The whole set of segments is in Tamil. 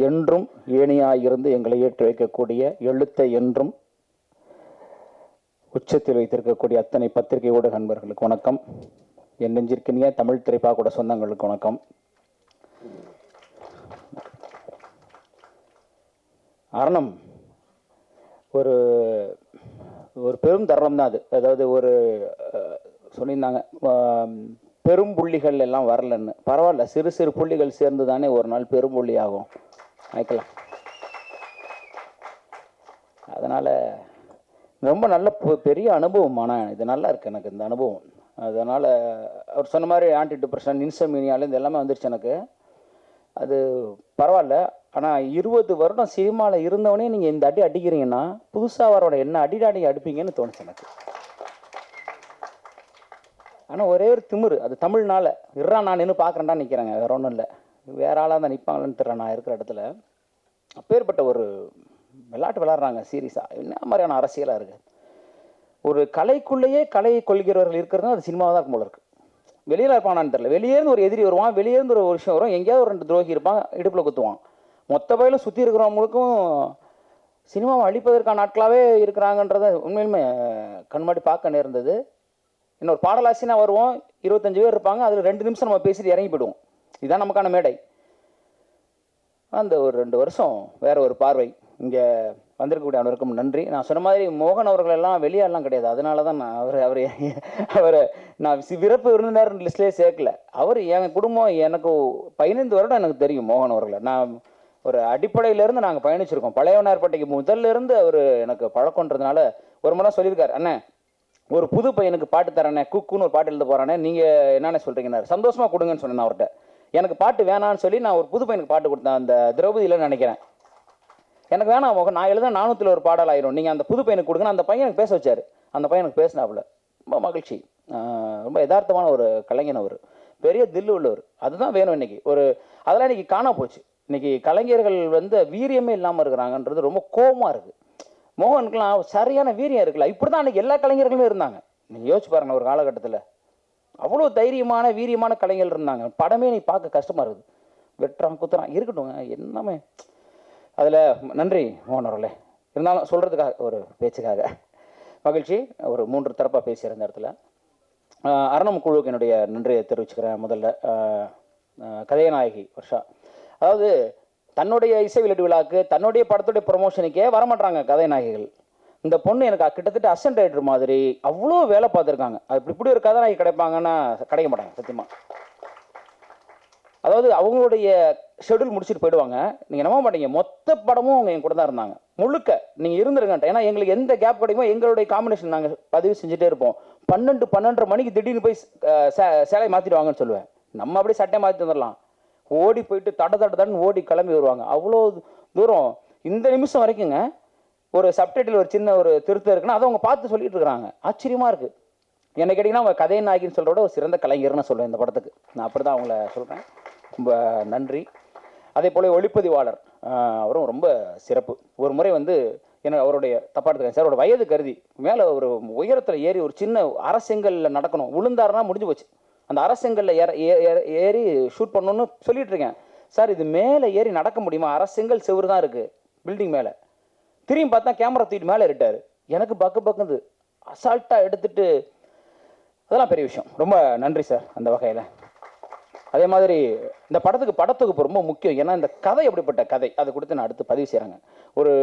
என்றும் ஏணியாயிருந்து எங்களை ஏற்றி வைக்கக்கூடிய, எழுத்தை என்றும் உச்சத்தில் வைத்திருக்கக்கூடிய அத்தனை பத்திரிகை ஊடக நண்பர்களுக்கு வணக்கம். என் நெஞ்சிற்கினிய தமிழ் திரைப்பட சொந்தங்களுக்கு வணக்கம். அரணம் ஒரு ஒரு பெரும் தருணம் தான் அது. அதாவது ஒரு சொல்லியிருந்தாங்க, பெரும் புள்ளிகள் எல்லாம் வரலன்னு. பரவாயில்ல, சிறு சிறு புள்ளிகள் சேர்ந்து தானே ஒரு நாள் பெரும் புள்ளி ஆகும். நினைக்கலாம். அதனால் ரொம்ப நல்ல பெரிய அனுபவம். ஆனால் இது நல்லா இருக்குது எனக்கு இந்த அனுபவம். அதனால் அவர் சொன்ன மாதிரி ஆன்டி டிப்ரெஷன், இன்சோமினியாலேருந்து எல்லாமே வந்துருச்சு எனக்கு. அது பரவாயில்ல. ஆனால் 20 வருடம் சினிமாவில் இருந்தவனே நீங்கள் இந்த அடி அடிக்கிறீங்கன்னா புதுசாக வரோட என்ன அடிடாடி அடிப்பீங்கன்னு தோணுச்சு எனக்கு. ஆனால் ஒரே ஒரு திமிரு, அது தமிழ்னால இறா நான் நின்று பார்க்குறேன்டா நிற்கிறேங்க, வேற ஒன்றும் இல்லை. வேற ஆளாக தான் நிற்பாங்களேன்னு தெரியல. நான் இருக்கிற இடத்துல அப்பேற்பட்ட ஒரு விளையாட்டு விளையாடுறாங்க சீரியஸாக. என்ன மாதிரியான அரசியலாக இருக்குது. ஒரு கலைக்குள்ளேயே கலையை கொள்கிறவர்கள் இருக்கிறது அது சினிமாவாக தான் இருக்கும் போல இருக்குது. வெளியில் இருப்பானான்னு தெரியல. வெளியேருந்து ஒரு எதிரி வருவான், வெளியேருந்து ஒரு விஷயம் வரும், எங்கேயாவது ஒரு 2 துரோகி இருப்பான், இடுப்பில் குத்துவான். மொத்த பயிலும் சுற்றி இருக்கிறவங்களுக்கும் சினிமாவை அழிப்பதற்கான நாட்களாகவே இருக்கிறாங்கன்றத உண்மையிலுமே கண்மாடி பார்க்க நேர்ந்தது. இன்னொரு பாடலாசினா வருவோம், 25 பேர் இருப்பாங்க, அதில் 2 நிமிஷம் நம்ம பேசிட்டு இறங்கி போயிடுவோம். இதுதான் நமக்கான மேடை. அந்த ஒரு 2 வருஷம் வேற ஒரு பார்வை. இங்கே வந்திருக்கக்கூடிய அனைவருக்கும் நன்றி. நான் சொன்ன மாதிரி மோகன் அவர்களெல்லாம் வெளியாலாம் கிடையாது. அதனால தான் நான் அவரை நான் விருப்ப விருந்தினர் லிஸ்ட்லேயே சேர்க்கல. அவர் என் குடும்பம், எனக்கு 15 வருடம் எனக்கு தெரியும் மோகன் அவர்களை. நான் ஒரு அடிப்படையிலேருந்து நாங்கள் பயணிச்சிருக்கோம். பழையவனார்பேட்டைக்கு முதல்ல இருந்து அவர் எனக்கு பழக்கன்றதுனால ஒரு முறை சொல்லியிருக்காரு, அண்ணே ஒரு புது பையனுக்கு பாட்டு தரேண்ணே, குக்குன்னு ஒரு பாட்டு எழுத போகிறானே, நீங்கள் என்னென்ன சொல்கிறீங்கன்னாரு. சந்தோஷமாக கொடுங்கன்னு சொன்னேன் அவர்கிட்ட. எனக்கு பாட்டு வேணான்னு சொல்லி நான் ஒரு புது பையனுக்கு பாட்டு கொடுத்தேன், அந்த திரௌபதியில் நினைக்கிறேன். எனக்கு வேணாம் மோகன், நான் எழுத 400 ஒரு பாடல் ஆயிரும், நீங்கள் அந்த புது பையனுக்கு கொடுங்கன்னு அந்த பையன் எனக்கு பேச வச்சார். அந்த பையனுக்கு பேசினாப்புல ரொம்ப மகிழ்ச்சி. ரொம்ப யதார்த்தமான ஒரு கலைஞன் அவர், பெரிய தில்லு உள்ளவர். அதுதான் வேணும் இன்னைக்கு. அதெல்லாம் இன்னைக்கு காணா போச்சு. இன்னைக்கு கலைஞர்கள் வீரியமே இல்லாமல் இருக்கிறாங்கன்றது ரொம்ப கோபமாக இருக்குது. மோகனுக்குலாம் சரியான வீரியம் இருக்குல்ல. இப்படி தான் அன்றைக்கி எல்லா கலைஞர்களுமே இருந்தாங்க. நீங்கள் யோசிச்சு பாருங்கள், ஒரு காலகட்டத்தில் அவ்வளோ தைரியமான வீரியமான கலைஞர்கள் இருந்தாங்க. படமே நீ பார்க்க கஷ்டமாக இருக்குது. வெட்டுறான் குத்துறான் இருக்கட்டும், என்னமே. அதில் நன்றி மோகன் அவர்களே. இருந்தாலும் சொல்கிறதுக்காக ஒரு பேச்சுக்காக மகிழ்ச்சி. ஒரு 3 தரப்பாக பேசியிருந்த இடத்துல அரணம் குழுவுக்கு என்னுடைய நன்றியை தெரிவிச்சுக்கிறேன். முதல்ல கதைநாயகி வர்ஷா, அதாவது தன்னுடைய இசை வெளியீட்டு விழாக்கு, தன்னுடைய படத்துடைய ப்ரொமோஷனுக்கே வரமாட்டாங்க கதைநாயகிகள். இந்த பொண்ணு எனக்கு கிட்டத்தட்ட அசிஸ்டன்ட் ரைட்டர் மாதிரி அவ்வளோ வேலை பார்த்துருக்காங்க. அது இப்படி ஒரு கதாநாயகி கிடைப்பாங்கன்னா கிடைக்க மாட்டாங்க சத்தியமாக. அதாவது அவங்களுடைய ஷெடியூல் முடிச்சுட்டு போயிடுவாங்க. நீங்கள் நம்ப மாட்டீங்க, மொத்த படமும் அவங்க என் கூட தான் இருந்தாங்க முழுக்க. நீங்கள் இருந்துருங்கன்ட்ட. ஏன்னா எங்களுக்கு எந்த கேப் கிடைக்குமோ எங்களுடைய காம்பினேஷன் நாங்கள் பதிவு செஞ்சுட்டே இருப்போம். 12-12:30 மணிக்கு திடீர்னு போய் சேலை மாற்றிடுவாங்கன்னு சொல்லுவேன். நம்ம அப்படியே சட்டை மாற்றி வந்துடலாம். ஓடி போயிட்டு தடன்னு ஓடி கிளம்பி வருவாங்க. அவ்வளோ தூரம் இந்த நிமிஷம் வரைக்குங்க ஒரு சப்டைட்டில் ஒரு சின்ன ஒரு திருத்தம் இருக்குன்னா அதை அவங்க பார்த்து சொல்லிட்டு இருக்கிறாங்க. ஆச்சரியமாக இருக்குது. என்ன கேட்டிங்கன்னா அவங்க கதை நாயகின்னு சொல்கிறோட ஒரு சிறந்த கலைஞர்னு சொல்லுவேன் இந்த படத்துக்கு. நான் அப்படி தான் அவங்கள சொல்கிறேன். ரொம்ப நன்றி. அதே போல் ஒளிப்பதிவாளர் அவரும் ரொம்ப சிறப்பு. ஒரு முறை என்ன அவருடைய தப்பாடுத்துக்கேன் சார், அவரோட வயது கருதி மேலே ஒரு உயரத்தில் ஏறி ஒரு சின்ன அரசெங்கல்ல நடக்கணும், விழுந்தாருன்னா முடிஞ்சு போச்சு. அந்த அரசெங்கல்ல ஏறி ஷூட் பண்ணணும்னு சொல்லிட்டு இருக்கேன். சார் இது மேலே ஏறி நடக்க முடியுமா? அரசெங்கல் செவ்வறு தான் இருக்குது பில்டிங் மேலே. திரும்பி பார்த்தா கேமரா தூக்கிட்டு மேலே ஏறிட்டார். எனக்கு பக்குது அசால்ட்டாக எடுத்துட்டு. அதெல்லாம் பெரிய விஷயம். ரொம்ப நன்றி சார் அந்த வகையில். அதே மாதிரி இந்த படத்துக்கு ரொம்ப முக்கியம். ஏன்னா இந்த கதை எப்படிப்பட்ட கதை, அதை கொடுத்து நான் அடுத்து பதிவு செய்கிறாங்க. ஒரு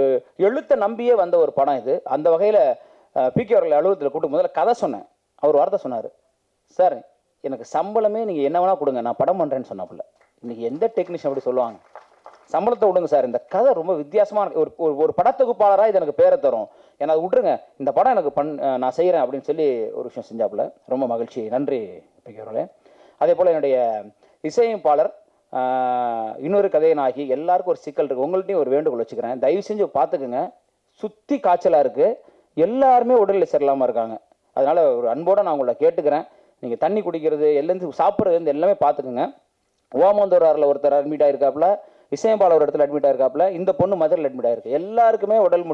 எழுத்தை நம்பியே வந்த ஒரு படம் இது. அந்த வகையில் பிகே அவர்கள் அலுவலகத்தில் கூட்டு முதல்ல கதை சொன்னேன். அவர் வார்த்தை சொன்னார், சார் எனக்கு சம்பளமே நீங்கள் என்ன வேணால் கொடுங்க, நான் படம் பண்ணுறேன்னு சொன்னாப்புல. இன்றைக்கி எந்த டெக்னீஷியன் அப்படி சொல்லுவாங்க? சம்பளத்தை விடுங்க சார், இந்த கதை ரொம்ப வித்தியாசமான ஒரு படத்தொகுப்பாளராக இது எனக்கு பேரை தரும், ஏன்னா அது விட்டுருங்க, இந்த படம் எனக்கு நான் செய்கிறேன் அப்படின்னு சொல்லி ஒரு விஷயம் செஞ்சாப்புல. ரொம்ப மகிழ்ச்சி. நன்றி பிகே அவர்களே. அதே போல் என்னுடைய இசையமைப்பாளர் இன்னொரு கதையனாகி எல்லாருக்கும் ஒரு சிக்கல் இருக்குது. உங்கள்கிட்டையும் ஒரு வேண்டுகோள் வச்சுக்கிறேன், தயவு செஞ்சு பார்த்துக்குங்க. சுற்றி காய்ச்சலாக இருக்குது, எல்லாருமே உடல்நிலை சரியில்லாமல் இருக்காங்க. அதனால் ஒரு அன்போடு நான் உங்களை கேட்டுக்கிறேன். நீங்கள் தண்ணி குடிக்கிறது எல்லேருந்து சாப்பிட்றது எல்லாமே பார்த்துக்குங்க. ஓமந்தூராரில் ஒருத்தர் அட்மிட் ஆகிருக்காப்புல, இசையமைப்பாளர் ஒரு இடத்துல அட்மிட் ஆகிருக்காப்புல, இந்த பொண்ணு மதுரையில் அட்மிட் ஆகிருக்கு. எல்லாருக்குமே உடல்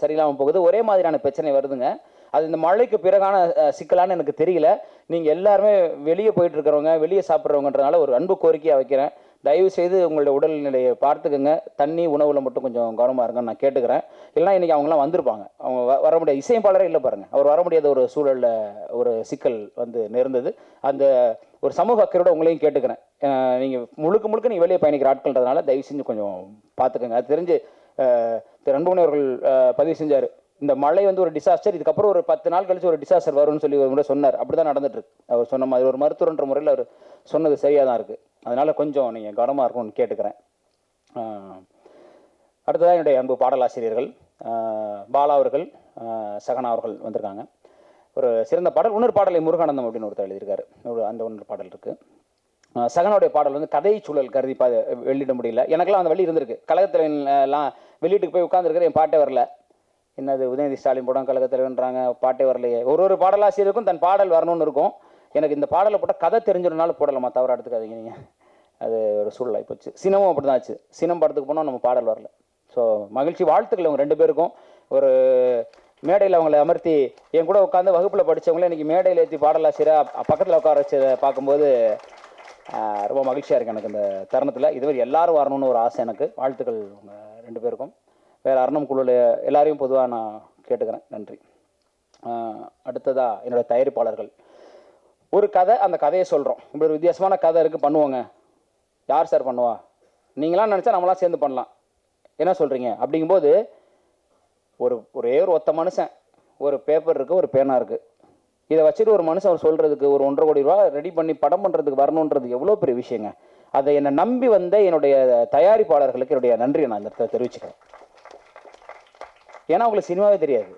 சரியில்லாமல் போகுது. ஒரே மாதிரியான பிரச்சனை வருதுங்க. அது இந்த மழைக்கு பிறகான சிக்கலான்னு எனக்கு தெரியல. நீங்கள் எல்லாருமே வெளியே போயிட்டு இருக்கிறவங்க, வெளியே சாப்பிட்றவங்கன்றதுனால ஒரு அன்பு கோரிக்கையாக வைக்கிறேன். தயவு செய்து உங்களுடைய உடல்நிலையை பார்த்துக்கோங்க. தண்ணி உணவில் மட்டும் கொஞ்சம் கவனமாக இருங்கன்னு நான் கேட்டுக்கிறேன். இல்லைனா இன்றைக்கி அவங்களாம் வந்திருப்பாங்க, அவங்க வர முடியாது. இசையமைப்பாளரே இல்லை பாருங்கள், அவர் வர முடியாத ஒரு சூழலில் ஒரு சிக்கல் வந்து நேர்ந்தது. அந்த ஒரு சமூக அக்கறையோட உங்களையும் கேட்டுக்கிறேன். நீங்கள் முழுக்க நீங்கள் வெளியே பயணிக்கிற ஆட்கள்ன்றதுனால தயவு செஞ்சு கொஞ்சம் பார்த்துக்கோங்க. அது தெரிஞ்சு திரு அன்புமணி அவர்கள் பதிவு செஞ்சார், இந்த மழை வந்து ஒரு டிசாஸ்டர், இதுக்கப்புறம் ஒரு 10 நாள் கழிச்சு ஒரு டிசாஸ்டர் வரும்னு சொல்லி ஒரு முறை சொன்னார். அப்படி தான் நடந்துட்டுருக்கு. அவர் சொன்ன மாதிரி ஒரு மருத்துவன்ற முறையில் அவர் சொன்னது சரியாக தான் இருக்குது. அதனால் கொஞ்சம் நீங்கள் கவனமாக இருக்கணும்னு கேட்டுக்கிறேன். அடுத்ததாக என்னுடைய அன்பு பாடலாசிரியர்கள் பாலா அவர்கள், சகனா அவர்கள் வந்திருக்காங்க. ஒரு சிறந்த பாடல், இன்னொரு பாடலை முருகானந்தம் அப்படின்னு ஒருத்தர் எழுதியிருக்காரு. அந்த ஒன்று பாடல் இருக்குது. சகனுடைய பாடல் வந்து கதை சூழல் கருதி வெளியிட முடியல. எனக்கெல்லாம் அந்த வழி இருந்திருக்கு. கழகத்திலாம் வெளியீட்டுக்கு போய் உட்காந்துருக்கிற என் பாட்டே வரல. என்னது உதயநிதி ஸ்டாலின் படம் கழகத்தில்ன்றாங்க, பாட்டே வரலையே. ஒரு பாடலாசிரியருக்கும் தன் பாடல் வரணும்னு இருக்கும். எனக்கு இந்த பாடலை போட்டால் கதை தெரிஞ்சிடனாலும் போடலாமா, தவறு எடுத்துக்காதீங்க நீங்கள். அது ஒரு சூழலாகி போச்சு. சினமும் அப்படி தான் ஆச்சு. சினம் படத்துக்கு போனால் நம்ம பாடல் வரல. ஸோ மகிழ்ச்சி, வாழ்த்துக்கள் அவங்க 2 பேருக்கும். ஒரு மேடையில் அவங்கள அமர்த்தி என் கூட உட்காந்து வகுப்பில் படித்தவங்களே இன்றைக்கி மேடையில் ஏற்றி பாடலாசிரியராக பக்கத்தில் உட்கார வச்சதை பார்க்கும்போது ரொம்ப மகிழ்ச்சியாக இருக்குது எனக்கு இந்த தருணத்தில். இதுவரை எல்லாரும் வரணும்னு ஒரு ஆசை எனக்கு. வாழ்த்துக்கள் உங்கள் 2 பேருக்கும். வேறு அர்ணம் குழுவில் எல்லாரையும் பொதுவாக நான் கேட்டுக்கிறேன். நன்றி. அடுத்ததாக என்னோடய தயாரிப்பாளர்கள், ஒரு கதை, அந்த கதையை சொல்கிறோம். இப்படி ஒரு வித்தியாசமான கதை இருக்குது, பண்ணுவோங்க. யார் சார் பண்ணுவா? நீங்களாம் நினச்சா நம்மளாம் சேர்ந்து பண்ணலாம், என்ன சொல்கிறீங்க? அப்படிங்கும்போது ஒரே ஒரு ஒத்த மனுஷன், ஒரு பேப்பர் இருக்குது, ஒரு பேனா இருக்குது. இதை வச்சுட்டு ஒரு மனுஷன் அவர் சொல்கிறதுக்கு ஒரு 1.5 கோடி ரூபா ரெடி பண்ணி படம் பண்ணுறதுக்கு வரணுன்றது எவ்வளோ பெரிய விஷயங்க. அதை என்னை நம்பி வந்த என்னுடைய தயாரிப்பாளர்களுக்கு என்னுடைய நன்றியை நான் இந்த இடத்துல தெரிவிச்சுக்கிறேன். ஏன்னா அவங்களுக்கு சினிமாவே தெரியாது,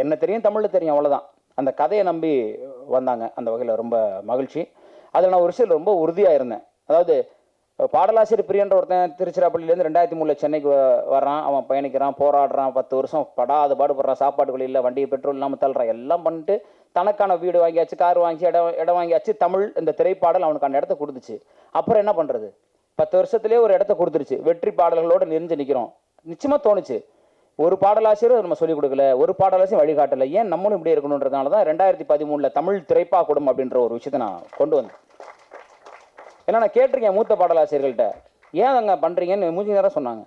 என்ன தெரியும், தமிழில் தெரியும், அவ்வளோதான். அந்த கதையை நம்பி வந்தாங்க. அந்த வகையில் ரொம்ப மகிழ்ச்சி. அதில் நான் ஒரு விஷயம் ரொம்ப உறுதியாக இருந்தேன். அதாவது பாடலாசிரியர் பிரியன்ற ஒருத்தன் திருச்சிராப்பள்ளியிலேருந்து 2003 சென்னைக்கு வர்றான். அவன் பயணிக்கிறான், போராடுறான், 10 வருஷம் படாது பாடுபடுறான். சாப்பாடு இல்லை, வண்டியை பெட்ரோல் இல்லாமல் தள்ளுறான். எல்லாம் பண்ணிட்டு தனக்கான வீடு வாங்கியாச்சு, கார் வாங்கி இடம் வாங்கியாச்சு. தமிழ் இந்த திரைப்பாடல் அவனுக்கு அந்த இடத்த கொடுத்துச்சு. அப்புறம் என்ன பண்ணுறது? 10 வருஷத்துலேயே ஒரு இடத்த கொடுத்துருச்சு. வெற்றி பாடல்களோடு நெறிஞ்சு நிற்கிறோம். நிச்சயமாக தோணுச்சு, ஒரு பாடலாசிரியர் நம்ம சொல்லிக் கொடுக்கல, ஒரு பாடலாசிரியர் வழிகாட்டலை, ஏன் நம்மளும் இப்படி இருக்கணுன்றதுனால தான் 2013 தமிழ் திரைப்பாக்கூடம் அப்படின்ற ஒரு விஷயத்தை நான் கொண்டு வந்தேன். ஏன்னா நான் கேட்டிருக்கேன் மூத்த பாடலாசிரியர்கள்ட்ட, ஏன் அங்கே பண்ணுறீங்கன்னு மூஞ்சி நேரம் சொன்னாங்க.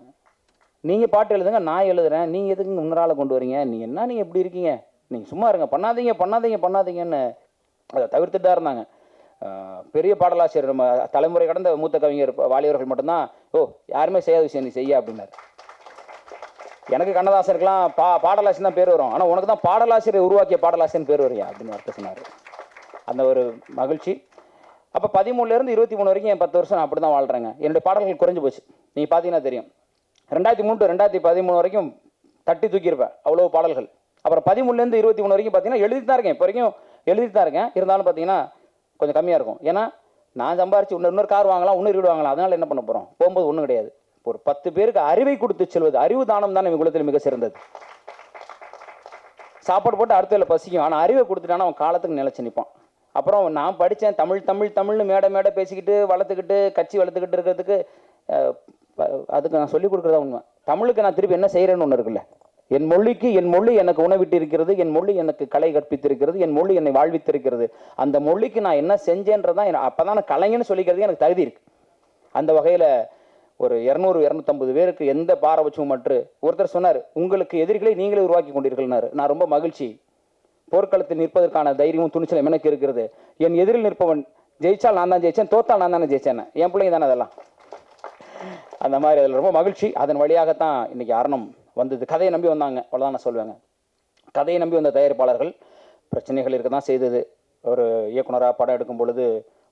நீங்கள் பாட்டு எழுதுங்க, நான் எழுதுறேன், நீங்கள் எதுக்கு முன்னாள் கொண்டு வரீங்க, நீங்கள் எப்படி இருக்கீங்க, நீங்கள் சும்மா இருங்க, பண்ணாதீங்கன்னு அதை தவிர்த்துட்டு தான் இருந்தாங்க. பெரிய பாடலாசிரியர் நம்ம தலைமுறை கடந்த மூத்த கவிஞர் வாலியவர்கள் மட்டும்தான், யாருமே செய்யாத விஷயம் நீ செய்ய அப்படின்னாரு. எனக்கு கண்ணதாசனுக்கெல்லாம் பாடலாசிரியர் தான் பேர் வரும், ஆனால் உனக்கு தான் பாடலாசிரியர் உருவாக்கிய பாடலாசிரியன் பேர் வரையா அப்படின்னு வார்த்தை சொன்னார். அந்த ஒரு மகிழ்ச்சி. அப்போ 13லேருந்து 23 வரைக்கும் என் 10 வருஷம் நான் அப்படி தான் வாழ்கிறேங்க. என்னுடைய பாடல்கள் குறைஞ்சி போச்சு. நீங்கள் பார்த்தீங்கன்னா தெரியும், 2003 to 2013 வரைக்கும் தட்டி தூக்கியிருப்பேன், அவ்வளோ பாடல்கள். அப்புறம் 13லேருந்து 23 வரைக்கும் பார்த்தீங்கன்னா எழுதிட்டு தான் இருக்கேன். இப்போ வரைக்கும் எழுதிட்டு தான் இருக்கேன். இருந்தாலும் பார்த்தீங்கன்னா கொஞ்சம் கம்மியாக இருக்கும். ஏன்னா நான் சம்பாரிச்சு இன்னொரு கார் வாங்கலாம், இன்னொரு வீடு வாங்கலாம். அதனால் என்ன பண்ண போகிறோம்? போகும்போது ஒன்றும் கிடையாது. ஒரு 10 பேருக்கு அறிவை கொடுத்து செல்வது, அறிவு தானம் தான் எங்கள் குலத்தில் மிக சிறந்தது. சாப்பாடு போட்டு அடுத்த பசிக்கும், ஆனால் அறிவை கொடுத்துட்டானா அவன் காலத்துக்கு நிலைச்சு நிற்பான். அப்புறம் நான் படித்தேன், தமிழ்னு மேடை பேசிக்கிட்டு வளர்த்துக்கிட்டு கட்சி வளர்த்துக்கிட்டு இருக்கிறதுக்கு அதுக்கு நான் சொல்லிக் கொடுக்குறதா உண்மை. தமிழுக்கு நான் திருப்பி என்ன செய்கிறேன்னு ஒன்று இருக்குல்ல. என் மொழி எனக்கு உணவிட்டு இருக்கிறது, என் மொழி எனக்கு கலை கற்பித்திருக்கிறது, என் மொழி என்னை வாழ்வித்திருக்கிறது. அந்த மொழிக்கு நான் என்ன செஞ்சேன்றதான் அப்போ தான் நான் கலைஞன்னு சொல்லிக்கிறது எனக்கு தகுதி இருக்குது. அந்த வகையில் ஒரு 200-250 பேருக்கு எந்த பாரபட்சமும் மற்ற ஒருத்தர் சொன்னார், உங்களுக்கு எதிரிகளை நீங்களே உருவாக்கி கொண்டீர்கள்னாரு. நான் ரொம்ப மகிழ்ச்சி. போர்க்களத்தில் நிற்பதற்கான தைரியமும் துணிச்சலும் எனக்கு இருக்கிறது. என் எதிரில் நிற்பவன் ஜெயிச்சால் நான் தான் ஜெயிச்சேன், தோத்தால் நான் தானே ஜெயிச்சேன். என் பிள்ளைங்க தானே அதெல்லாம். அந்த மாதிரி அதில் ரொம்ப மகிழ்ச்சி. அதன் வழியாகத்தான் இன்னைக்கு அர்ணம் வந்தது. கதையை நம்பி வந்தாங்க, அவ்வளோதான் நான் சொல்லுவேங்க. கதையை நம்பி வந்த தயாரிப்பாளர்கள் பிரச்சனைகள் இருக்க தான் செய்தது. ஒரு இயக்குனராக படம் எடுக்கும் பொழுது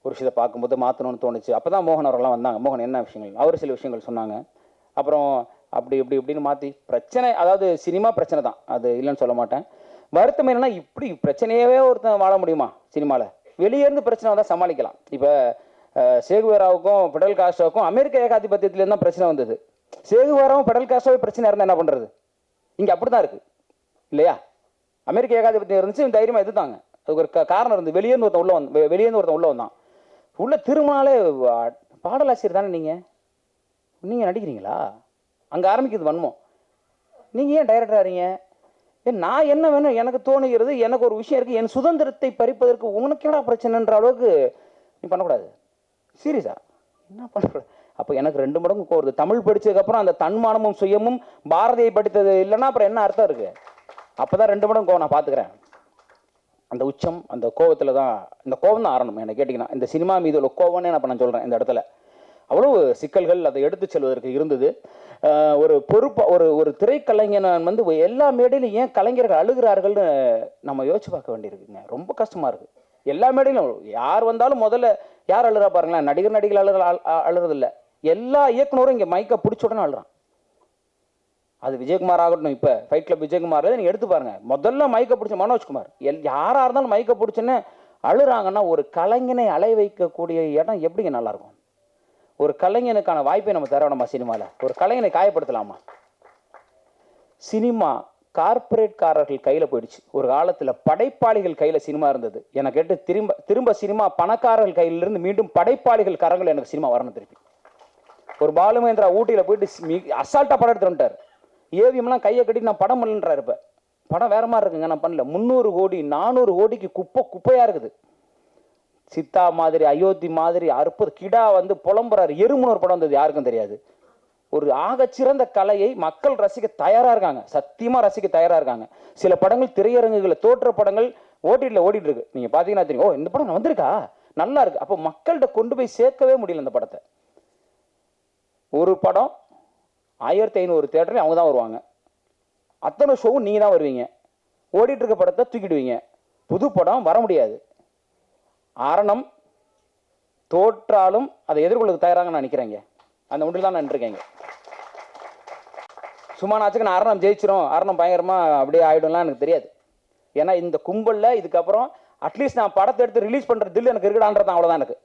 ஒரு விஷயத்தை பார்க்கும்போது மாற்றணும்னு தோணுச்சு. அப்போ தான் மோகன் அவர்கள்லாம் வந்தாங்க. மோகன் என்ன விஷயங்கள், அவர் சில விஷயங்கள் சொன்னாங்க. அப்புறம் இப்படின்னு மாற்றி பிரச்சனை, அதாவது சினிமா பிரச்சனை தான், அது இல்லைன்னு சொல்ல மாட்டேன். வருத்தம் என்னன்னா, இப்படி பிரச்சனையவே ஒருத்தன் வாழ முடியுமா சினிமாவில்? வெளியேருந்து பிரச்சனை வந்தால் சமாளிக்கலாம். இப்போ சேகுவேராவுக்கும் பிடல் காஸ்ட்ரோவுக்கும் அமெரிக்க ஏகாதிபத்தியத்துலேருந்து தான் பிரச்சனை வந்தது. சேகுவேராவும் பிடல் காஸ்ட்ரோவே பிரச்சனை இருந்தால் என்ன பண்ணுறது? இங்கே அப்படி தான் இருக்குது இல்லையா? அமெரிக்க ஏகாதிபத்தியம் இருந்துச்சு, தைரியமாக எதிர்த்தாங்க. அதுக்கு ஒரு காரணம் இருந்து வெளியேருந்து ஒருத்தன் உள்ள வந்தான். உள்ள திரும்பினாலே பாடலாசிரியர் தானே நீங்கள் நடிக்கிறீங்களா? அங்கே ஆரம்பிக்கிறது வன்மம். நீங்கள் ஏன் டைரக்டர் ஆறீங்க? நான் என்ன வேணும் எனக்கு தோணுகிறது, எனக்கு ஒரு விஷயம் இருக்குது, என் சுதந்திரத்தை பறிப்பதற்கு உனக்கு என்னடா பிரச்சனைன்ற அளவுக்கு நீ பண்ணக்கூடாது. சீரியஸா என்ன பண்ணக்கூடாது. அப்போ எனக்கு 2 மடங்கு கோருது. தமிழ் படித்ததுக்கப்புறம் அந்த தன்மானமும் சுயமும் பாரதியை படித்தது இல்லைன்னா அப்புறம் என்ன அர்த்தம் இருக்குது? அப்போ தான் 2 மடங்கு கோவம் நான் பார்த்துக்கிறேன். அந்த உச்சம், அந்த கோவத்தில் தான், இந்த கோவம் தான் ஆரம்பம். என்ன கேட்டிங்கன்னா இந்த சினிமா மீது உள்ள கோவம்னே நான் சொல்கிறேன். இந்த இடத்துல அவ்வளோ சிக்கல்கள் அதை எடுத்து செல்வதற்கு இருந்தது. ஒரு பொறுப்பு, ஒரு திரைக்கலைஞன் வந்து எல்லா மேடையிலும் ஏன் கலைஞர்கள் அழுகிறார்கள்னு நம்ம யோசிச்சு பார்க்க வேண்டியிருக்குங்க. ரொம்ப கஷ்டமாக இருக்குது. எல்லா மேடையிலும் யார் வந்தாலும் முதல்ல யார் அழுறா பாருங்களேன். நடிகர்கள் அழுறதில்ல. எல்லா இயக்குனரும் இங்கே மைக்கை பிடிச்ச உடனே அழுறான். அது விஜயகுமார் ஆகட்டும், இப்போ ஃபைட் கிளப் விஜயகுமார் நீங்கள் எடுத்து பாருங்க, முதல்ல மைக்கை பிடிச்ச மனோஜ்குமார், யாராக இருந்தாலும் மைக்கை பிடிச்சோன்னே அழுறாங்கன்னா ஒரு கலைஞனை அலை வைக்கக்கூடிய இடம் எப்படிங்க நல்லாயிருக்கும்? ஒரு கலைஞனுக்கான வாய்ப்பை நம்ம தர வேணாமா? சினிமாவில் ஒரு கலைஞனை காயப்படுத்தலாமா? சினிமா கார்பரேட்காரர்கள் கையில் போயிடுச்சு. ஒரு காலத்தில் படைப்பாளிகள் கையில் சினிமா இருந்தது. எனக்கு கேட்டு திரும்ப சினிமா பணக்காரர்கள் கையிலிருந்து மீண்டும் படைப்பாளிகள் கரங்கள் எனக்கு சினிமா வரணும் திருப்பி. ஒரு பாலுமேந்திரா ஊட்டியில் போயிட்டு அசால்ட்டாக படம் எடுத்து வந்துட்டார். ஏவிஎம்லாம் கையை கட்டி நான் படம் பண்ணலன்றார். இப்போ படம் வேற மாதிரி இருக்குங்க, நான் பண்ணல. 300 கோடி 400 கோடிக்கு குப்பையாக இருக்குது. சித்தா மாதிரி, அயோத்தி மாதிரி, அற்புத கிடா வந்து புலம்புறாரு. எறும்புன்னு ஒரு படம் வந்தது, யாருக்கும் தெரியாது. ஒரு ஆகச்சிறந்த கலையை மக்கள் ரசிக்க தயாராக இருக்காங்க, சத்தியமாக ரசிக்க தயாராக இருக்காங்க. சில படங்கள் திரையரங்குகளில் தோற்ற படங்கள் ஓடிடியில் ஓடிட்டு இருக்கு. நீங்கள் பார்த்தீங்கன்னா தெரியும், ஓ இந்த படம் வந்திருக்கா, நல்லா இருக்கு. அப்போ மக்கள்கிட்ட கொண்டு போய் சேர்க்கவே முடியல இந்த படத்தை. ஒரு படம் 1500 தியேட்டர்ல அவங்க தான் வருவாங்க. அத்தனை ஷோவும் நீங்கள் தான் வருவீங்க. ஓடிட்டு இருக்க படத்தை தூக்கிடுவீங்க. புது படம் வர முடியாது. ஆரணம் தோற்றாலும் அதை எதிர்கொள்ள தயாராக நான் நினைக்கிறேங்க. அந்த ஒன்றில் தான் நான் நின்றுருக்கேங்க. சும்மா நாச்சுக்கு நான் ஆரணம் ஜெயிச்சிரும், ஆரணம் பயங்கரமாக அப்படியே ஆகிடும்லாம் எனக்கு தெரியாது. ஏன்னா இந்த கும்பலில் இதுக்கப்புறம் அட்லீஸ்ட் நான் படத்தை எடுத்து ரிலீஸ் பண்ணுற தில் எனக்கு இருக்குடான்றது அவ்வளோதான். எனக்கு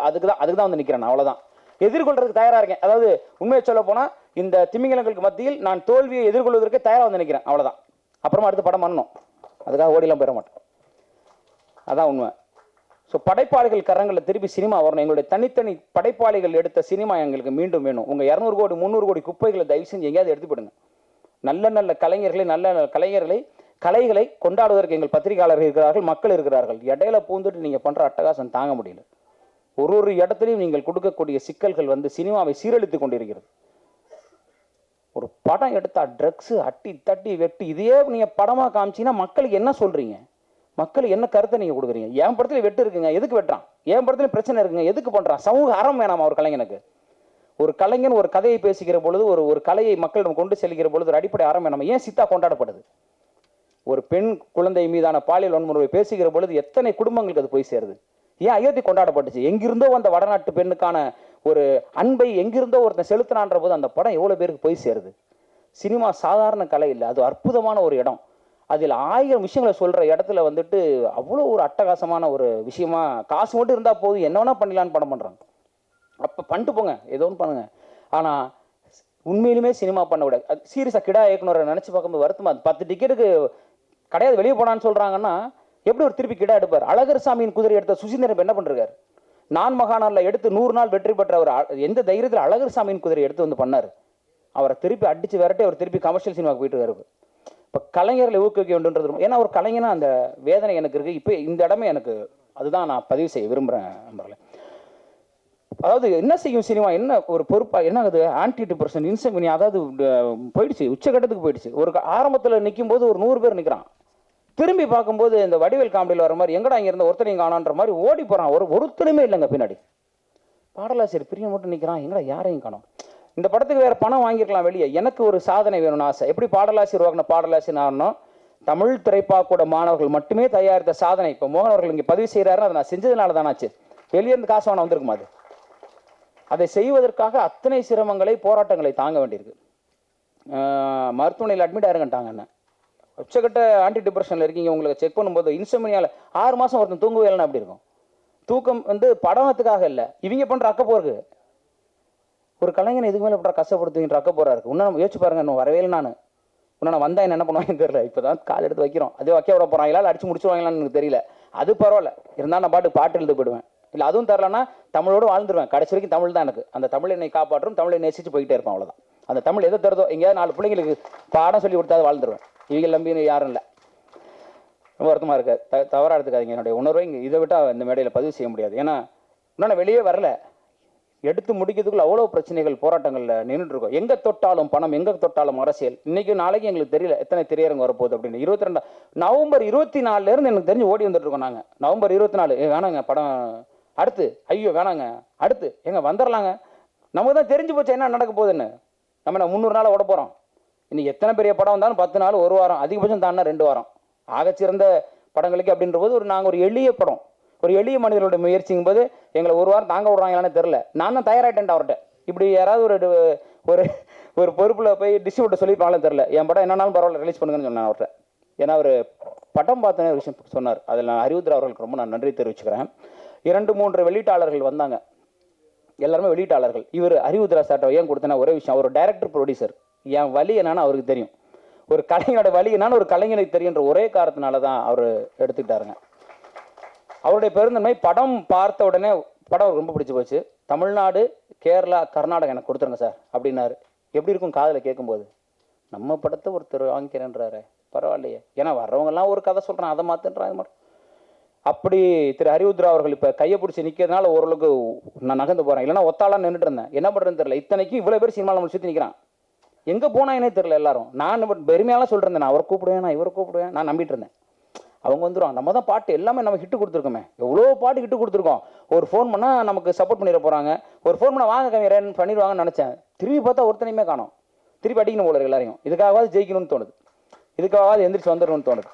அதுக்கு தான் வந்து நிற்கிறேன். அவ்வளோதான். எதிர்கொள்றதுக்கு தயாராக இருக்கேன். அதாவது உண்மையை சொல்ல போனால் இந்த திமிங்கலங்களுக்கு மத்தியில் நான் தோல்வியை எதிர்கொள்வதற்கு தயாராக வந்து நிற்கிறேன். அவ்வளோதான். அப்புறமா அடுத்து படம் பண்ணணும், அதுக்காக ஓடிலாம் போயிட மாட்டேன். அதான் உண்மை. ஸோ படைப்பாளிகள் கரங்களில் திருப்பி சினிமா வரணும். எங்களுடைய தனித்தனி படைப்பாளிகள் எடுத்த சினிமா எங்களுக்கு மீண்டும் வேணும். உங்கள் 200 கோடி 300 கோடி குப்பைகளை தயவு செஞ்சு எங்கேயாவது எடுத்துப்படுங்க. நல்ல நல்ல கலைஞர்களை, நல்ல கலைகளை கொண்டாடுவதற்கு எங்கள் பத்திரிகையாளர்கள் இருக்கிறார்கள், மக்கள் இருக்கிறார்கள். இடையில பூந்துட்டு நீங்கள் பண்ணுற அட்டகாசம் தாங்க முடியல. ஒரு இடத்துலையும் நீங்கள் கொடுக்கக்கூடிய சிக்கல்கள் வந்து சினிமாவை சீரழித்து கொண்டிருக்கிறது. ஒரு படம் எடுத்தா ட்ரக்ஸு அட்டி தட்டி வெட்டி இதையே நீங்கள் படமாக காமிச்சிங்கன்னா மக்களுக்கு என்ன சொல்கிறீங்க? மக்களுக்கு என்ன கருத்தை நீங்கள் கொடுக்குறீங்க? என் படத்துல வெட்டு இருக்குங்க, எதுக்கு வெட்டுறான்? என் படத்துல பிரச்சனை இருக்குங்க, எதுக்கு பண்ணுறான்? சமூக அறம் வேணாமா ஒரு கலைஞனுக்கு? ஒரு கலைஞன் ஒரு கதையை பேசுகிற பொழுது, ஒரு கலையை மக்களிடம் கொண்டு செல்கிற பொழுது ஒரு அடிப்படை அறம் வேணாமா? ஏன் சித்தா கொண்டாடப்படுது? ஒரு பெண் குழந்தை மீதான பாலியல் வன்முறையை பேசுகிற பொழுது எத்தனை குடும்பங்களுக்கு அது போய் சேருது? ஏன் அயோத்தி கொண்டாடப்பட்டுச்சு? எங்கிருந்தோ அந்த வடநாட்டு பெண்ணுக்கான ஒரு அன்பை எங்கிருந்தோ ஒருத்தன் செலுத்தினான்ற போது அந்த படம் எவ்வளோ பேருக்கு போய் சேருது? சினிமா சாதாரண கலை இல்லை, அது அற்புதமான ஒரு இடம். அதில் 1000 விஷயங்களை சொல்கிற இடத்துல வந்துட்டு அவ்வளோ ஒரு அட்டகாசமான ஒரு விஷயமா, காசு மட்டும் இருந்தால் போதும் என்ன வேணால் பண்ணிடலான்னு படம் பண்ணுறாங்க. அப்போ பண்ணிட்டு போங்க, ஏதோ ஒன்று பண்ணுங்க. ஆனால் உண்மையிலுமே சினிமா பண்ண விட அது சீரியஸாக கிடா இயக்குனரை நினச்சி பார்க்கும்போது வருத்தமா. 10 டிக்கெட்டுக்கு கிடையாது வெளியே போனான்னு சொல்கிறாங்கன்னா எப்படி ஒரு திருப்பி கிடா எடுப்பார்? அழகர் சாமியின் குதிரை எடுத்த சுசீந்திரன் என்ன பண்ணிருக்காரு? நான் மகானாரில் எடுத்து 100 நாள் வெற்றி பெற்ற அவர் எந்த தைரியத்தில் அழகர் சாமியின் குதிரை எடுத்து வந்து பண்ணார்? அவரை திருப்பி அடித்து விரட்டி அவர் திருப்பி கமர்ஷியல் சினிமாவுக்கு போயிட்டு இருக்காரு. இப்போ கலைஞர்களை ஊக்குவிக்க வேண்டும்ன்றது, ஏன்னா ஒரு கலைஞனா அந்த வேதனை எனக்கு இருக்குது. இப்போ இந்த இடமே எனக்கு அதுதான் நான் பதிவு செய்ய விரும்புகிறேன் நம்பரில். அதாவது என்ன செய்யும் சினிமா, என்ன ஒரு பொறுப்பாக என்ன ஆகுது? ஆன்டி டிப்ரெஷன், இன்சம்னியா, அதாவது போயிடுச்சு, உச்சகட்டத்துக்கு போயிடுச்சு. ஒரு ஆரம்பத்தில் நிற்கும் போது ஒரு 100 பேர் நிற்கிறான், திரும்பி பார்க்கும்போது இந்த வடிவேல் காமெடியில் வர மாதிரி எங்கடா இங்கே இருந்த ஒருத்தனையும் காணான்ற மாதிரி ஓடி போகிறான். ஒருத்தருமே இல்லைங்க பின்னாடி. பாடலாசிரியர் பிரியம் மட்டும் நிற்கிறான், எங்கடா யாரையும் காணோம். இந்த படத்துக்கு வேறு பணம் வாங்கியிருக்கலாம் வெளியே. எனக்கு ஒரு சாதனை வேணும்னு ஆசை. எப்படி பாடலாசிரியர் வாங்கின பாடலாசிரியர் ஆகணும்? தமிழ் திரைப்பாக்கூட மாணவர்கள் மட்டுமே தயாரித்த சாதனை இப்போ மோகன் அவர்கள் இங்கே பதிவு செய்கிறாருன்னு அதை நான் செஞ்சதுனால தானாச்சு. வெளியேருந்து காசு வாங்க வந்திருக்குமா? அதை செய்வதற்காக அத்தனை சிரமங்களை, போராட்டங்களை தாங்க வேண்டியிருக்கு. மருத்துவமனையில் அட்மிட் ஆயிருங்கட்டாங்க. என்ன உச்சக்கட்ட ஆன்டி டிப்ரெஷனில் இருக்கீங்க, உங்களுக்கு செக் பண்ணும்போது இன்சம்னியாவில் 6 மாதம் ஒருத்தன் தூங்கவே இல்லைன்னா அப்படி இருக்கும். தூக்கம் வந்து படத்துக்காக இல்லை, இவங்க பண்ணுற அக்கப்போருக்கு. ஒரு கலைஞன் இதுக்கு மேலே எப்படி கஷ்டப்படுத்துவீங்க அக்கப்போரா இருக்குது. இன்னும் யோசிச்சு பாருங்க, இன்னும் வரவே இல்லை. நான் இன்னும் வந்தா என்ன பண்ணுவாங்கன்னு தெரியல. இப்போ தான் கால் எடுத்து வைக்கிறோம், அதே வைக்க விட போகிறாங்களா இல்லை அடிச்சு முடிச்சுருவாங்களான்னு எனக்கு தெரியல. அது பரவாயில்ல, இருந்தால் நான் பாட்டு எழுத போயிடுவேன். இல்லை அதுவும் தரலன்னா தமிழோடு வாழ்ந்துருவேன். கடைசி வரைக்கும் தமிழ் தான் எனக்கு. அந்த தமிழ் என்னை காப்பாற்றும், தமிழை நேசிச்சு போய்கிட்டே இருப்பேன். அவ்வளோதான். அந்த தமிழ் எதை தருதோ, எங்கேயாவது 4 பிள்ளைங்களுக்கு பாடம் சொல்லி கொடுத்தா வாழ்ந்துருவேன். இவங்க நம்பின்னு யாரும் இல்லை. ரொம்ப வருத்தமாக இருக்காது, தவறாக எடுத்துக்காதீங்க. என்னுடைய உணர்வை இங்கே இதை விட்டால் இந்த மேடையில் பதிவு செய்ய முடியாது. ஏன்னா இன்னும் நான் வெளியே வரல. எடுத்து முடிக்கிறதுக்குள்ள அவ்வளோ பிரச்சனைகள் போராட்டங்களில் நின்றுட்டு இருக்கோம். எங்கே தொட்டாலும் பணம், எங்கே தொட்டாலும் அரசியல். இன்னைக்கு நாளைக்கு எங்களுக்கு தெரியல எத்தனை திரையரங்கு வரப்போகுது அப்படின்னு. 22 நவம்பர் 24 எனக்கு தெரிஞ்சு ஓடி வந்துட்டு இருக்கோம் நாங்கள். நவம்பர் 24 வேணாங்க படம், அடுத்து ஐயோ வேணாங்க, அடுத்து எங்க வந்துடலாங்க. நமக்கு தான் தெரிஞ்சு போச்சு என்ன நடக்க போகுதுன்னு. நம்ம 300 நாள் ஓட போகிறோம். இன்னைக்கு எத்தனை பெரிய படம் வந்தாலும் 10 நாள், 1 வாரம், அதிகபட்சம் தாண்டா 2 வாரம். ஆகச்சிறந்த படங்களுக்கு அப்படின்ற போது நாங்கள் ஒரு எளிய படம், ஒரு எளிய மனிதர்களோட முயற்சிங்கும் போது எங்களை 1 வாரம் தாங்க விடுறாங்களான்னு தெரில. நான் தான் தயாராகிட்டேன் அவர்கிட்ட. இப்படி யாராவது ஒரு ஒரு பொறுப்பில் போய் டிஸ்ட்ரிபியூட்டர் சொல்லியிருப்பாங்களே தெரில. என் படம் என்னன்னாலும் பரவாயில்ல ரிலீஸ் பண்ணுங்கன்னு சொன்னேன் அவர்கிட்ட. ஏன்னா அவர் படம் பார்த்தோன்னே ஒரு விஷயம் சொன்னார். அதில் நான் அறிவுத்திர அவர்களுக்கு ரொம்ப நான் நன்றி தெரிவிச்சுக்கிறேன். 2-3 வெளியீட்டாளர்கள் வந்தாங்க, எல்லாருமே வெளியீட்டாளர்கள். இவர் அறிவுத்திரா சார்ட்ட ஏன் கொடுத்தேன்னா ஒரே விஷயம், அவர் டைரக்டர் ப்ரொடியூசர். என் வலி என்னன்னு அவருக்கு தெரியும், ஒரு கலைஞனோட வலி என்னன்னு ஒரு கலைஞனுக்கு தெரியுன்ற ஒரே காரணத்தினால தான் அவர் எடுத்துக்கிட்டாருங்க. அவருடைய பெருந்தன்மை, படம் பார்த்த உடனே படம் ரொம்ப பிடிச்சி போச்சு. தமிழ்நாடு, கேரளா, கர்நாடகா எனக்கு கொடுத்துருங்க சார் அப்படின்னாரு. எப்படி இருக்கும் காதில் கேட்கும்போது? நம்ம படத்தை ஒருத்தர் வாங்கிக்கிறேன்றாரு, பரவாயில்லையே. ஏன்னா வர்றவங்கெல்லாம் ஒரு கதை சொல்கிறேன், அதை மாற்றுன்றாங்க மட்டும். அப்படி திரு அறிவுத்ரா அவர்கள் இப்போ கையை பிடிச்சி நிற்கிறதுனால ஓரளவுக்கு நான் நகர்ந்து போகிறேன். இல்லைன்னா ஒத்தாலாம் நின்றுட்டு இருந்தேன். என்ன பண்ணுறதுன்னு தெரியல. இத்தனைக்கும் இவ்வளோ பேர் சினிமாவில் நம்ம சுற்றி நிற்கிறான். எங்கே போனாங்கன்னே தெரியல எல்லாரும். நான் பெருமையாலாம் சொல்லிருந்தேன், நான் அவரை கூப்பிடுவேன், நான் இவரை கூப்பிடுவேன், நான் நம்பிட்டு இருந்தேன். அவங்க வந்துடும். நம்ம தான் பாட்டு எல்லாமே நம்ம ஹிட்டு கொடுத்துருக்கோமே, எவ்வளோ பாட்டு ஹிட்டு கொடுத்துருக்கோம். ஒரு ஃபோன் பண்ணால் நமக்கு சப்போர்ட் பண்ணிட போகிறாங்க, ஒரு ஃபோன் பண்ணால் வாங்க கவிஞரன் பண்ணிடுவாங்கன்னு நினச்சேன். திரும்பி பார்த்தா ஒருத்தனையுமே காணோம். திருப்பி அடிக்கணும் போல எல்லாரையும். இதுக்காகவாது ஜெயிக்கணும்னு தோணுது, இதுக்காகவாது எந்திரிச்சு வந்துடணும்னு தோணுது.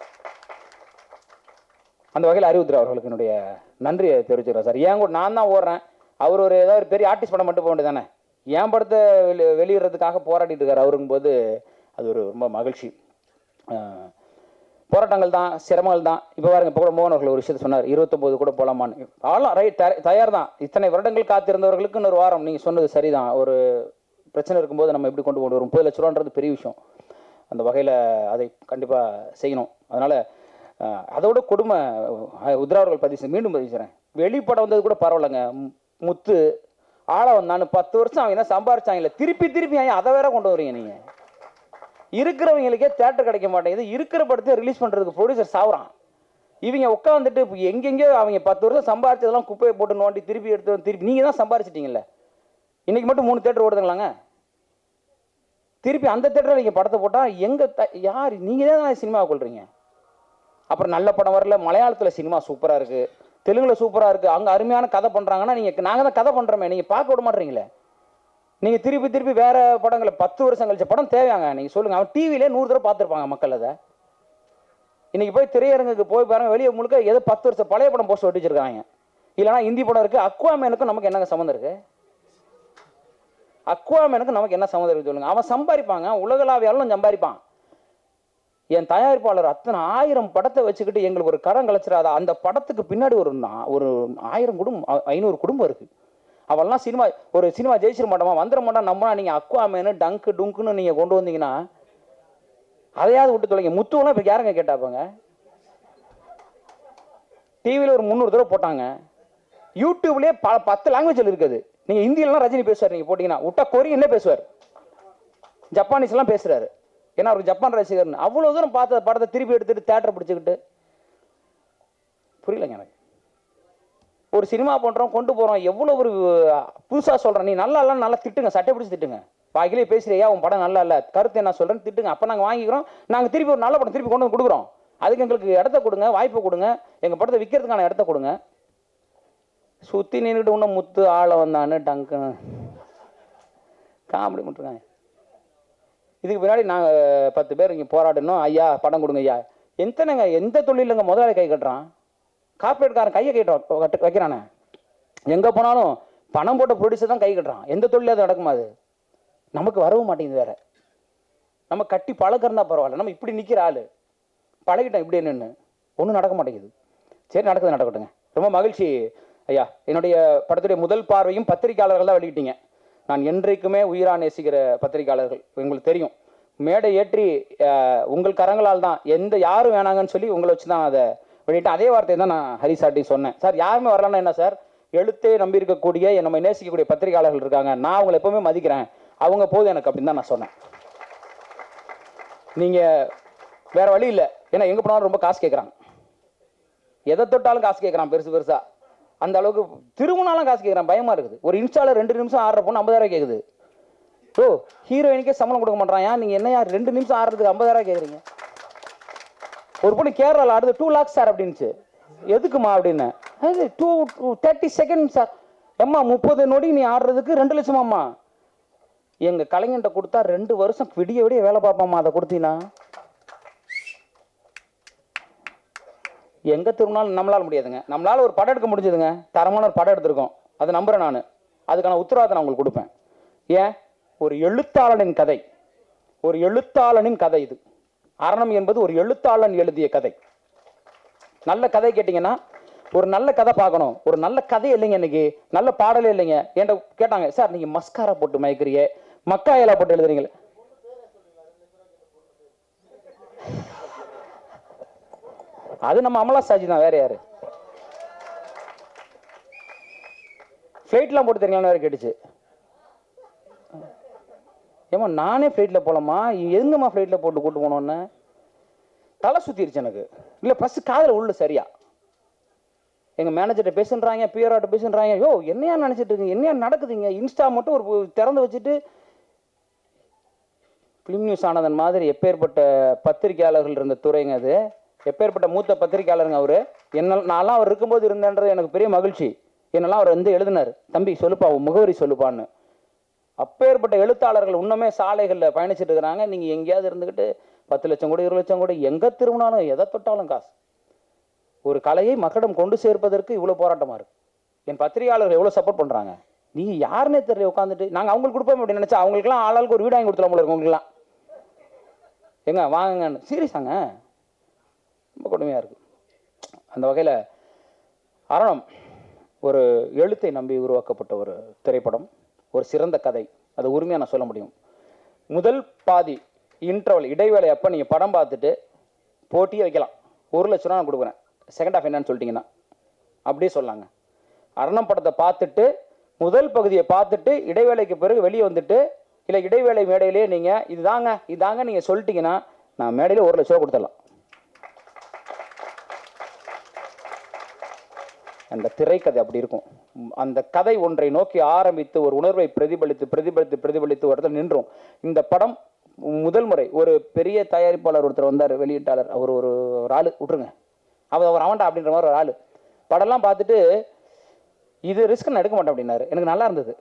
அந்த வகையில் அறிவுத்திர அவர்களுக்கு என்னுடைய நன்றியை தெரிவிச்சுக்கிறேன் சார். ஏன் கூட நான் தான் ஓடுறேன், அவர் ஒரு ஏதாவது ஒரு பெரிய ஆர்டிஸ்ட் படம் மட்டும் போக வேண்டியது தானே. என் படத்தை வெளியிடுறதுக்காக போராடிட்டு இருக்காரு அவருங்கும் போது அது ஒரு ரொம்ப மகிழ்ச்சி. போராட்டங்கள் தான், சிரமங்கள் தான். இப்போ பாருங்க, இப்போ கூட மோகன் அவர்கள் ஒரு விஷயத்தை சொன்னார், 29 கூட போகலாமான்னு. ஆளும் ரைட், தயார் தான். இத்தனை வருடங்கள் காத்திருந்தவர்களுக்கு இன்னொரு வாரம். நீங்கள் சொன்னது சரிதான். ஒரு பிரச்சனை இருக்கும்போது நம்ம எப்படி கொண்டு வரும்? 30 லட்ச ரூபான்றது பெரிய விஷயம். அந்த வகையில் அதை கண்டிப்பாக செய்யணும். அதனால் அதோட கொடுமை உத்ரா அவர்கள் மீண்டும் பதிவு செய்கிறேன். வெளிப்படம் வந்தது கூட பரவாயில்லைங்க. முத்து ஆள வந்தான்னு 10 வருஷம் அவங்க என்ன சம்பாரிச்சாங்கல்ல, திருப்பி அதை வேற கொண்டு வரீங்க நீங்கள். இருக்கிறவங்களுக்கே தேட்டர் கிடைக்க மாட்டேங்குது. இருக்கிற படத்தை ரிலீஸ் பண்ணுறதுக்கு ப்ரொடியூசர் சாவுறான். இவங்க உட்காந்துட்டு எங்கெங்கேயோ அவங்க 10 வருஷம் சம்பாரிச்சதெல்லாம் குப்பையை போட்டு நோண்டி திருப்பி எடுத்து திருப்பி நீங்கள் தான் சம்பாரிச்சிட்டீங்கல்ல. இன்றைக்கி மட்டும் 3 தேட்டர் ஓடுதுங்களாங்க. திருப்பி அந்த தேட்டரில் நீங்கள் படத்தை போட்டால் யார் நீங்கள் தான் சினிமாவை கொள்றீங்க. அப்புறம் நல்ல படம் வரல. மலையாளத்தில் சினிமா சூப்பராக இருக்குது, தெலுங்கில் சூப்பராக இருக்குது, அங்கே அருமையான கதை பண்ணுறாங்கன்னா நாங்கள் தான் கதை பண்ணுறோமே, நீங்கள் பார்க்க விட மாட்டீங்களே. நீங்கள் திருப்பி வேறு படங்களை 10 வருஷம் கழிச்ச படம் தேவையாங்க? நீங்கள் சொல்லுங்கள். அவன் டிவிலே 100 தடவை பார்த்துருப்பாங்க மக்கள். அதை இன்றைக்கி போய் திரையரங்குக்கு போய் பாருங்க, வெளியே முழுக்க ஏதோ 10 வருஷம் பழைய படம் போஸ்ட் ஒட்டி வச்சிருக்காங்க. இல்லைனா ஹிந்தி படம் இருக்குது. அக்வாமேனுக்கும் நமக்கு என்னங்க சம்மந்தம் இருக்குது? அக்வாமேனுக்கும் நமக்கு என்ன சம்மந்தம் இருக்குது சொல்லுங்கள். அவன் சம்பாதிப்பாங்க, உலகளாவியாலும் சம்பாதிப்பான். என் தயாரிப்பாளர் அத்தனை 1000 படத்தை வச்சுக்கிட்டு எங்களுக்கு ஒரு கடன் கழிச்சிடாதா? அந்த படத்துக்கு பின்னாடி ஒரு 1000 குடும்பம், 500 குடும்பம் இருக்குது. அவெல்லாம் ஒரு சினிமா ஜெயிச்சிட மாட்டோமா, வந்துட மாட்டோம். நம்மனா நீங்கள் அக்வாமேனு டங்கு டுங்குன்னு நீங்கள் கொண்டு வந்தீங்கன்னா அதையாவது விட்டு தொலைங்க. முத்துவெல்லாம் இப்போ யாருங்க கேட்டாப்பாங்க? டிவியில் ஒரு 300 தடவை போட்டாங்க. யூடியூப்லேயே 10 லாங்குவேஜில் இருக்குது. நீங்கள் ஹிந்தியிலாம் ரஜினி பேசுவார், நீங்கள் போட்டிங்கன்னா விட்டா கொரியன்லேயே பேசுவார், ஜப்பானீஸ்லாம் பேசுகிறாரு. ஏன்னா அவருக்கு ஜப்பான் ரசிகர்னு. அவ்வளோ தூரம் பார்த்த படத்தை திருப்பி எடுத்துகிட்டு தேட்டரை பிடிச்சிக்கிட்டு புரியலைங்க எனக்கு. ஒரு சினிமா பண்ணுறோம், கொண்டு போகிறோம், எவ்வளோ ஒரு புதுசாக சொல்கிறேன். நீ நல்லா இல்லைன்னு நல்லா திட்டுங்க, சட்டை பிடிச்சி திட்டுங்க. பாக்கிலே பேசுகிறியா, உன் படம் நல்லா இல்லை, கருத்து என்ன சொல்கிறேன்னு திட்டுங்க. அப்போ நாங்கள் வாங்கிக்கிறோம். நாங்கள் திருப்பி ஒரு நல்ல படம் திருப்பி கொண்டு வந்து கொடுக்குறோம். அதுக்கு எங்களுக்கு இடத்த கொடுங்க, வாய்ப்பை கொடுங்க, எங்கள் படத்தை விற்கிறதுக்கான இடத்த கொடுங்க. சுற்றி நின்றுட்டு இன்னும் முத்து ஆள வந்தான்னு டங்கு காமெடி பண்ணிருக்காங்க. இதுக்கு பின்னாடி நாங்கள் 10 பேர் இங்கே போராடணும். ஐயா படம் கொடுங்க ஐயா. எந்த தொழிலுங்க முதலாளி கை கட்டுறான்? கார்பரேட்காரன் கையை வைக்கிறானே. எங்கே போனாலும் பணம் போட்ட ப்ரொடியூசர் தான் கை கட்டுறான். எந்த தொழில் அது நடக்குமா? அது நமக்கு வரவும் மாட்டேங்குது. வேற நம்ம கட்டி பழக்கிறதா பரவாயில்ல. நம்ம இப்படி நிற்கிற ஆள் பழகிட்டோம் இப்படி என்னன்னு ஒன்றும் நடக்க மாட்டேங்குது. சரி, நடக்குது, நடக்கட்டுங்க. ரொம்ப மகிழ்ச்சி ஐயா. என்னுடைய படத்துடைய முதல் பார்வையும் பத்திரிகையாளர்கள் தான் வெளியிட்டீங்க. நான் என்றைக்குமே உயிரா நேசிக்கிற பத்திரிகையாளர்கள், உங்களுக்கு தெரியும். மேடை ஏற்றி உங்கள் கரங்களால் தான் யாரும் வேணாங்கன்னு சொல்லி உங்களை வச்சு தான் அதை வெளியிட்டேன். அதே வார்த்தையை தான் நான் ஹரிசார்ட்டையும் சொன்னேன். சார் யாருமே வரலன்னா என்ன சார், எழுத்தே நம்பி இருக்கக்கூடிய நம்ம நேசிக்கக்கூடிய பத்திரிகையாளர்கள் இருக்காங்க, நான் அவங்களை எப்பவுமே மதிக்கிறேன், அவங்க போதும் எனக்கு அப்படின்னு தான் நான் சொன்னேன். நீங்கள் வேற வழி இல்லை. ஏன்னா எங்கே போனாலும் ரொம்ப காசு கேட்குறாங்க, எதை தொட்டாலும் காசு கேட்குறான் பெருசா. அந்த அளவுக்கு திரும்பினாலும் காசு கேட்குறேன், பயமா இருக்குது. ஒரு இன்ஸ்டால 2 நிமிஷம் ஆடுற பொண்ணு 50,000 கேட்குது. ஓ ஹீரோயினுக்கே சம்பளம் கொடுக்க மாட்டான், ஏன் நீங்க என்ன 2 நிமிஷம் ஆடுறதுக்கு 50,000 கேட்குறீங்க? ஒரு பொண்ணு கேரளாவில் ஆடுது 2 lakhs சார் அப்படின்னுச்சு. எதுக்குமா அப்படின்னு, 30 seconds சார். அம்மா 30 நொடி நீ ஆடுறதுக்கு 2 லட்சமாம்மா. எங்க கலைஞன்ட்ட கொடுத்தா 2 வருஷம் விடிய விடிய வேலை பார்ப்போம்மா. அதை கொடுத்தீங்கன்னா எங்க திரும்பினாலும் நம்மளால முடியாதுங்க. நம்மளால ஒரு படம் எடுக்க முடிஞ்சதுங்க, தரமான ஒரு படம் எடுத்திருக்கோம், அதை நம்புறேன் நான். அதுக்கான உத்தரவாதம் நான் உங்களுக்கு கொடுப்பேன். ஏன், ஒரு எழுத்தாளனின் கதை, ஒரு எழுத்தாளனின் கதை இது. அரணம் என்பது ஒரு எழுத்தாளன் எழுதிய கதை. நல்ல கதை கேட்டீங்கன்னா, ஒரு நல்ல கதை பார்க்கணும். ஒரு நல்ல கதை இல்லைங்க, இன்னைக்கு நல்ல பாடலே இல்லைங்க. என்கிட்ட கேட்டாங்க, சார் நீங்க மஸ்காரா போட்டு மயக்கிறீங்க, மக்காயலா போட்டு எழுதுறீங்களே. அது நம்ம அமலா சாஜி தான், வேற யாரு? ஃபிளைட்லாம் போட்டு தெரியுங்களா வேற கேட்டுச்சு. ஏமா நானே ஃபிளைட்ல போலாமா, எங்கம்மா ஃபிளைட்ல போட்டு கூட்டு போனோன்னு தலை சுத்திருச்சு எனக்கு. இல்ல பஸ் காதல உள்ள சரியா எங்க மேனேஜர்கிட்ட பேசுன்றாங்க, பிஆர்ஆர்ட்ட பேசுன்றாங்க. யோ என்னையா நினைச்சிட்டு இருக்கீங்க, என்னையா நடக்குதுங்க? இன்ஸ்டா மட்டும் ஒரு திறந்து வச்சுட்டு பிலிம் நியூஸ் ஆனதன் மாதிரி எப்பேற்பட்ட பத்திரிகையாளர்கள் இருந்த துறைங்க அது. எப்பேற்பட்ட மூத்த பத்திரிகையாளருங்க அவரு. என்ன நான்லாம் அவர் இருக்கும்போது இருந்தேன்றது எனக்கு பெரிய மகிழ்ச்சி. என்னெல்லாம் அவர் வந்து எழுதினார், தம்பி சொல்லுப்பா உன் முகவரி சொல்லுப்பான்னு. அப்பேற்பட்ட எழுத்தாளர்கள் இன்னுமே சாலைகளில் பயணிச்சுட்டு இருக்கிறாங்க. நீங்கள் எங்கேயாவது இருந்துக்கிட்டு 10 லட்சம் கூட 20 லட்சம் கூட எங்கே திரும்பினாலும் எதை தொட்டாலும் காசு. ஒரு கலையை மக்களிடம் கொண்டு சேர்ப்பதற்கு இவ்வளோ போராட்டமாக இருக்குது. என் பத்திரிகையாளர்கள் எவ்வளோ சப்போர்ட் பண்ணுறாங்க. நீங்கள் யாருன்னே தெரியல உட்காந்துட்டு நாங்கள் அவங்களுக்கு கொடுப்போம் அப்படின்னு நினச்சா அவங்களுக்குலாம் ஆளாளுக்கு ஒரு வீடு வாங்கி கொடுத்துலாம் போல இருக்கு. உங்களுக்குலாம் எங்க வாங்குங்கன்னு சீரியஸாங்க, ரொம்ப கொடுமையாக இருக்குது. அந்த வகையில் அரணம் ஒரு எழுத்தை நம்பி உருவாக்கப்பட்ட ஒரு திரைப்படம், ஒரு சிறந்த கதை. அது உரிமையாக நான் சொல்ல முடியும். முதல் பாதி இன்டர்வல் இடைவேளை அப்போ நீங்கள் படம் பார்த்துட்டு போட்டியே வைக்கலாம். 1 லட்ச ரூபா நான் கொடுக்குறேன், செகண்ட் ஹாஃப் என்னன்னு சொல்லிட்டீங்கன்னா அப்படியே சொல்லாங்க. அரணம் படத்தை பார்த்துட்டு முதல் பகுதியை பார்த்துட்டு இடைவேளைக்கு பிறகு வெளியே வந்துட்டு இல்லை இடைவேளை மேடையிலேயே நீங்கள் இதாங்க நீங்கள் சொல்லிட்டீங்கன்னா நான் மேடையில் 1 லட்ச ரூபா கொடுத்துடலாம். அந்த திரைக்கதை அப்படி இருக்கும். அந்த கதை ஒன்றை நோக்கி ஆரம்பித்து ஒரு உணர்வை பிரதிபலித்து பிரதிபலித்து பிரதிபலித்து ஒரு இடத்துல நின்றோம். இந்த படம் முதல் முறை ஒரு பெரிய தயாரிப்பாளர் ஒருத்தர் வந்தார், வெளியீட்டாளர். அவர் ஒரு ஆளு விட்டுருங்க, அவர் அவன்டா அப்படின்ற மாதிரி ஒரு ஆளு. படம்லாம் பார்த்துட்டு இது ரிஸ்க் நான் எடுக்க மாட்டேன் அப்படின்னாரு. எனக்கு நல்லா இருந்தது.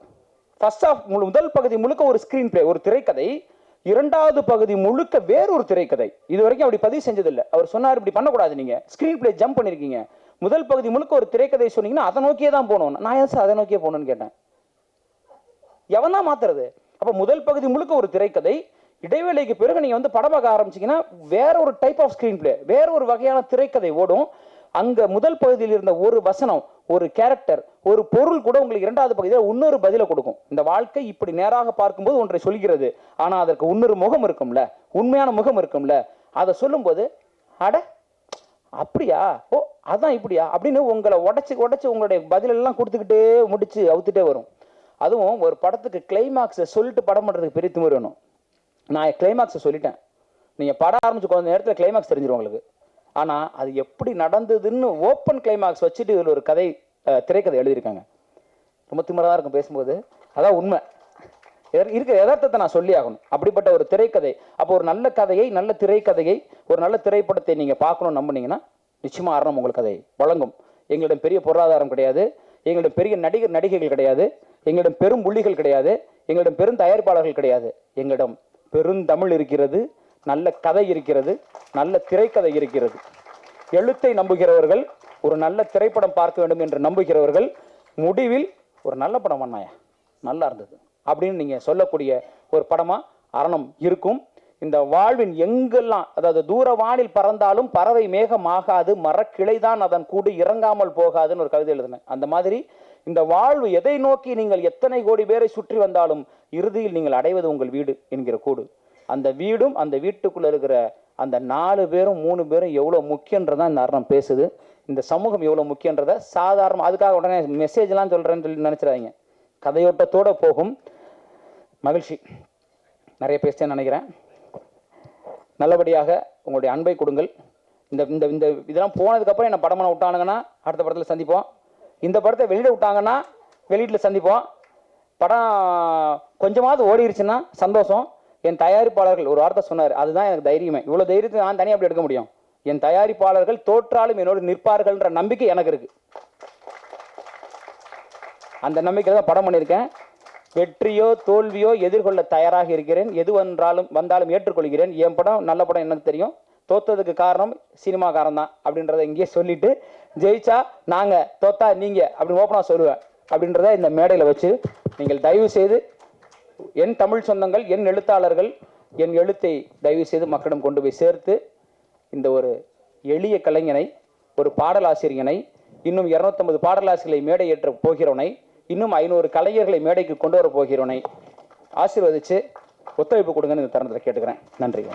ஃபர்ஸ்ட் ஆஃப் முதல் பகுதி முழுக்க ஒரு ஸ்கிரீன் பிளே, ஒரு திரைக்கதை. 2வது பகுதி முழுக்க வேறொரு திரைக்கதை. இது வரைக்கும் அப்படி பதிவு செஞ்சதில்லை. அவர் சொன்னார் இப்படி பண்ணக்கூடாது, நீங்க ஸ்கிரீன் பிளே ஜம்ப் பண்ணிருக்கீங்க. முதல் பகுதி முழுக்க ஒரு திரைக்கதை சொன்னீங்கன்னா அதை நோக்கியே தான் போகணும். நான் ஏன் சார் அதை நோக்கியே போகணும்னு கேட்டேன். எவன் தான் மாத்துறது? அப்ப முதல் பகுதி முழுக்க ஒரு திரைக்கதை, இடைவேளைக்கு பிறகு நீங்க வந்து படம் பார்க்க ஆரம்பிச்சீங்கன்னா வேற ஒரு டைப் ஆஃப் ஸ்கிரீன் பிளே, வேற ஒரு வகையான திரைக்கதை ஓடும். அங்க முதல் பகுதியில் இருந்த ஒரு வசனம், ஒரு கேரக்டர், ஒரு பொருள் கூட உங்களுக்கு 2வது பகுதியில் இன்னொரு பதிலை கொடுக்கும். இந்த வாழ்க்கை இப்படி நேராக பார்க்கும்போது ஒன்றை சொல்கிறது, ஆனா அதற்கு இன்னொரு முகம் இருக்கும்ல, உண்மையான முகம் இருக்கும்ல. அதை சொல்லும்போது அட அப்படியா, ஓ அதான் இப்படியா அப்படின்னு உங்களை உடைச்சு உடைச்சு உங்களுடைய பதிலெல்லாம் கொடுத்துக்கிட்டே முடிச்சு அவுத்துட்டே வரும். அதுவும் ஒரு படத்துக்கு கிளைமாக்ஸை சொல்லிட்டு படம் பண்ணுறதுக்கு பெரிய திமிரு வேணும். நான் கிளைமாக்ஸை சொல்லிட்டேன், நீங்கள் படம் ஆரம்பிச்சு கொஞ்ச நேரத்தில் கிளைமாக்ஸ் தெரிஞ்சிடும் உங்களுக்கு. ஆனால் அது எப்படி நடந்ததுன்னு ஓப்பன் கிளைமாக்ஸ் வச்சுட்டு இதில் ஒரு கதை திரைக்கதை எழுதியிருக்காங்க. ரொம்ப திமிராக இருக்கும் பேசும்போது, அதான் உண்மை. இருக்கிற யதார்த்தத்தை நான் சொல்லி ஆகணும். அப்படிப்பட்ட ஒரு திரைக்கதை. அப்போ ஒரு நல்ல கதையை, நல்ல திரைக்கதையை, ஒரு நல்ல திரைப்படத்தை நீங்கள் பார்க்கணும்னு நம்பினீங்கன்னா நிச்சயமாக அரணம் உங்களுக்கு அதை வழங்கும். எங்களிடம் பெரிய பொருளாதாரம் கிடையாது, எங்களிடம் பெரிய நடிகர் நடிகைகள் கிடையாது, எங்களிடம் பெரும் புள்ளிகள் கிடையாது, எங்களிடம் பெரும் தயாரிப்பாளர்கள் கிடையாது. எங்களிடம் பெருந்தமிழ் இருக்கிறது, நல்ல கதை இருக்கிறது, நல்ல திரைக்கதை இருக்கிறது. எழுத்தை நம்புகிறவர்கள், ஒரு நல்ல திரைப்படம் பார்க்க வேண்டும் என்று நம்புகிறவர்கள், முடிவில் ஒரு நல்ல படம் பண்ணாயா நல்லா இருந்தது அப்படின்னு நீங்க சொல்லக்கூடிய ஒரு படமா அரணம் இருக்கும். இந்த வாழ்வின் எங்கெல்லாம், அதாவது தூர வானில் பறந்தாலும் பறவை மேகம் ஆகாது, மரக்கிளைதான் அதன் கூடு இறங்காமல் போகாதுன்னு ஒரு கவிதை எழுதினேன். அந்த மாதிரி இந்த வாழ்வு எதை நோக்கி நீங்கள் எத்தனை கோடி பேரை சுற்றி வந்தாலும் இறுதியில் நீங்கள் அடைவது உங்கள் வீடு என்கிற கூடு. அந்த வீடும் அந்த வீட்டுக்குள்ள இருக்கிற அந்த 4 பேரும் 3 பேரும் எவ்வளவு முக்கியன்றதான் இந்த அரணம் பேசுது. இந்த சமூகம் எவ்வளவு முக்கியன்றத சாதாரண, அதுக்காக உடனே மெசேஜ் எல்லாம் சொல்றேன்னு சொல்லி நினைச்சிடாதீங்க. கதையோட்டத்தோட போகும். மகிழ்ச்சி, நிறைய பேசிட்டேன்னு நினைக்கிறேன். நல்லபடியாக உங்களுடைய அன்பை கொடுங்கள். இந்த இந்த இதெல்லாம் போனதுக்கப்புறம் என்ன படமான விட்டானுங்கன்னா அடுத்த படத்தில் சந்திப்போம். இந்த படத்தை வெளியிட விட்டாங்கன்னா வெளியீட்டில் சந்திப்போம். படம் கொஞ்சமாவது ஓடிருச்சுன்னா சந்தோஷம். என் தயாரிப்பாளர்கள் ஒரு வார்த்தை சொன்னார், அதுதான் எனக்கு தைரியமே. இவ்வளோ தைரியத்தை நான் தனியாக அப்படி எடுக்க முடியும். என் தயாரிப்பாளர்கள் தோற்றாலும் என்னோடு நிற்பார்கள்ன்ற நம்பிக்கை எனக்கு இருக்கு. அந்த நம்பிக்கையில் தான் படம் பண்ணியிருக்கேன். வெற்றியோ தோல்வியோ எதிர்கொள்ள தயாராக இருக்கிறேன். எது வந்தாலும் ஏற்றுக்கொள்கிறேன். என் படம் நல்ல படம் எனக்கு தெரியும். தோத்ததுக்கு காரணம் சினிமாக்காரன் தான் அப்படின்றத இங்கேயே சொல்லிட்டு, ஜெயிச்சா நாங்கள், தோத்தா நீங்கள் அப்படின்னு ஓப்பனாக சொல்லுவேன் அப்படின்றத இந்த மேடையில் வச்சு நீங்கள் தயவு செய்து என் தமிழ் சொந்தங்கள், என் எழுத்தாளர்கள், என் எழுத்தை தயவு செய்து மக்களிடம் கொண்டு போய் சேர்த்து இந்த ஒரு எளிய கலைஞனை, ஒரு பாடலாசிரியனை, இன்னும் 250 பாடலாசிரியர்களை மேடை ஏற்ற போகிறவனை, இன்னும் 500 கலைஞர்களை மேடைக்கு கொண்டு வர போகிறவனை ஆசீர்வதித்து ஒத்துழைப்பு கொடுங்கன்னு இந்த தருணத்தில் கேட்டுக்கிறேன். நன்றி.